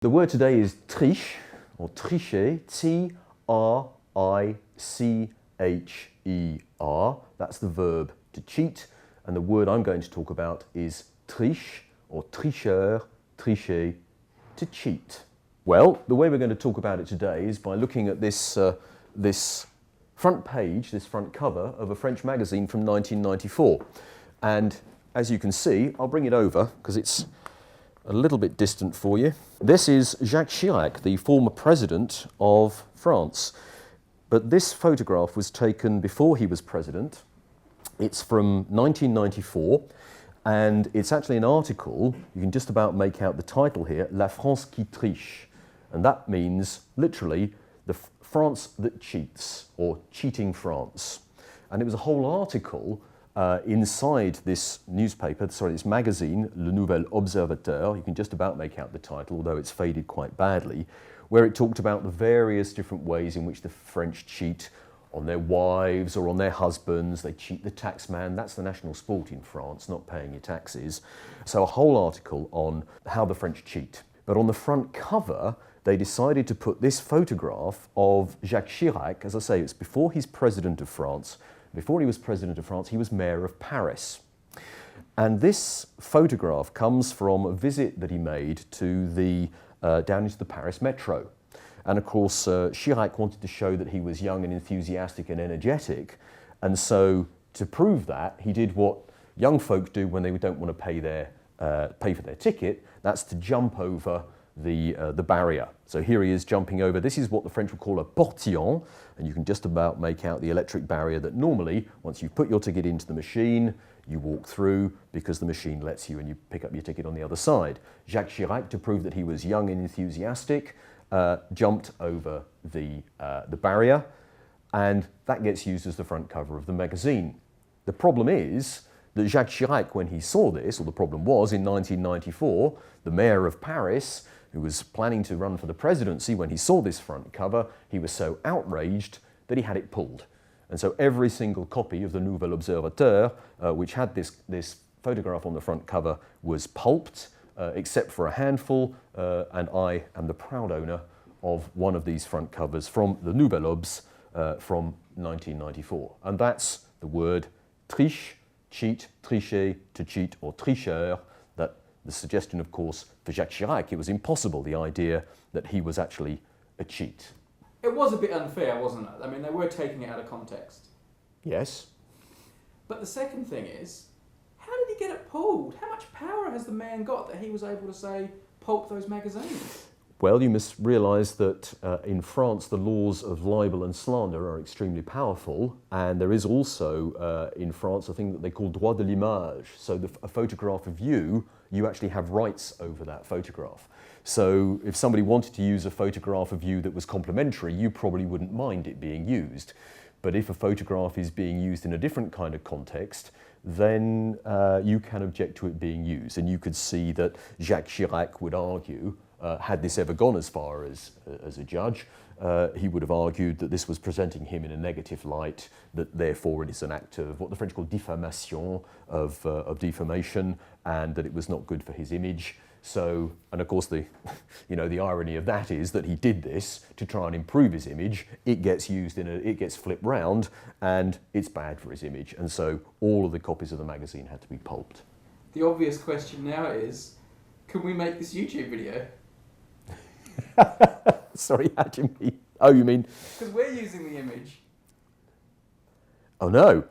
The word today is triche, or tricher, T-R-I-C-H-E-R. That's the verb to cheat. And the word I'm going to talk about is triche, or tricheur, tricher, to cheat. Well, the way we're going to talk about it today is by looking at this front page, this front cover of a French magazine from 1994. And as you can see, I'll bring it over because it's a little bit distant for you. This is Jacques Chirac, the former president of France. But this photograph was taken before he was president. It's from 1994, and it's actually an article. You can just about make out the title here, La France qui triche. And that means, literally, the France that cheats, or cheating France. And it was a whole article inside this this magazine, Le Nouvel Observateur. You can just about make out the title, although it's faded quite badly, where it talked about the various different ways in which the French cheat on their wives or on their husbands. They cheat the taxman. That's the national sport in France, not paying your taxes. So a whole article on how the French cheat. But on the front cover, they decided to put this photograph of Jacques Chirac. As I say, it's before he's president of France. Before he was president of France, he was mayor of Paris. And this photograph comes from a visit that he made to down into the Paris metro. And of course, Chirac wanted to show that he was young and enthusiastic and energetic. And so to prove that, he did what young folk do when they don't want to pay for their ticket. That's to jump over the barrier. So here he is jumping over. This is what the French would call a portillon, and you can just about make out the electric barrier that normally, once you've put your ticket into the machine, you walk through because the machine lets you and you pick up your ticket on the other side. Jacques Chirac, to prove that he was young and enthusiastic, jumped over the barrier, and that gets used as the front cover of the magazine. The problem is that Jacques Chirac, when he saw this, or the problem was in 1994, the mayor of Paris, who was planning to run for the presidency, when he saw this front cover, he was so outraged that he had it pulled. And so every single copy of the Nouvel Observateur, which had this photograph on the front cover, was pulped, except for a handful, and I am the proud owner of one of these front covers from the Nouvel Obs from 1994. And that's the word triche, cheat, tricher, to cheat, or tricheur. That the suggestion, of course, for Jacques Chirac, it was impossible, the idea that he was actually a cheat. It was a bit unfair, wasn't it? I mean, they were taking it out of context. Yes. But the second thing is, how did he get it pulled? How much power has the man got that he was able to say, pulp those magazines? Well, you must realise that in France the laws of libel and slander are extremely powerful, and there is also in France a thing that they call droit de l'image. So a photograph of you actually have rights over that photograph. So if somebody wanted to use a photograph of you that was complimentary, you probably wouldn't mind it being used. But if a photograph is being used in a different kind of context, then you can object to it being used. And you could see that Jacques Chirac would argue, had this ever gone as far as a judge, he would have argued that this was presenting him in a negative light, that therefore it is an act of what the French call diffamation, of defamation, and that it was not good for his image. So, and of course the irony of that is that he did this to try and improve his image. It gets used it gets flipped round, and it's bad for his image. And so all of the copies of the magazine had to be pulped. The obvious question now is, can we make this YouTube video? Sorry, how do you mean? Oh, you mean? Because we're using the image. Oh no,